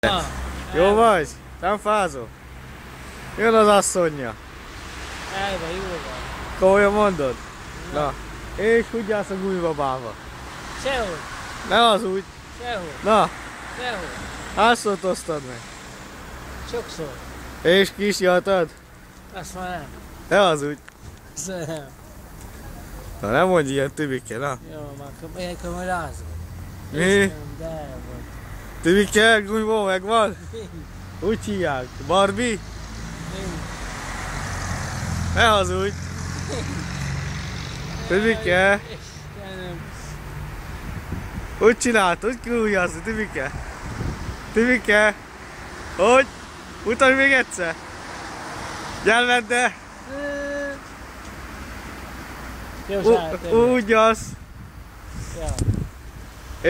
Na, Jó vagy? Nem fázol? Jön az asszonya. elve, jó van. Komolyan mondod? Na. És úgy jársz a gújbabával. Sehogy, Ne az úgy. sehogy, Na, sehogy. hányszor osztad meg? Sokszor. És kisjatad? Azt már nem. Ne az úgy. Azt már nem. Na nem mondj ilyen, Tibike, na. Jó, már ilyenkor majd rázol. Mi? De vagy. Tibike, gújból megvan? Úgy hívják. Barbie? Ne hazudj! Tibike, Istenem. úgy csinált, úgy gújjasz, Tibike. Tibike, hogy? Mutasd még egyszer. Gyermedde, Jó, sálltam. úgy jasz. Ja.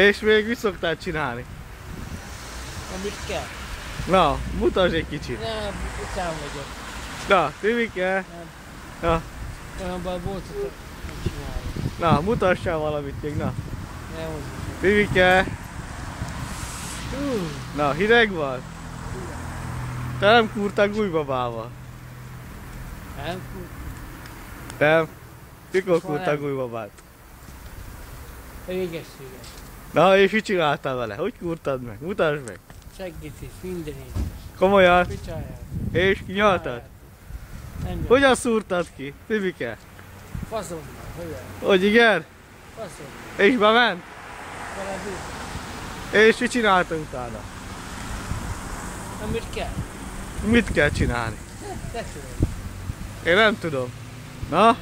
És még mit szoktál csinálni? Amit kell. Na, mutasd egy kicsit. Nem, után vagyok. Na, Tibike. Nem. Na, Olyan baj volt, hogy nem csinálom. na, mutassál valamit még, na. Nem úgy. Tibike. Na, hideg van? Te nem kurtál gújbabával? Nem? Nem. Mikor Soha kurtál nem. gújbabát? Régességes. Na, és mit csináltál vele? Hogy kurtad meg? Mutasd meg. Segítés, mindenét. Komolyan. Picsáját. És kinyaltad? Nem jó. Hogyan szúrtad ki, Tibike? Faszomban, hogyan? Hogy igen? Faszomban. És bement? Valami. És mit csináltad utána? Amit kell. Mit kell csinálni? Te tudod. Én nem tudom. Na? Nem?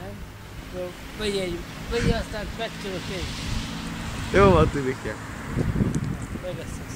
Jó, vegyél, aztán megtudok én. Jó van, Tibike. Megveszek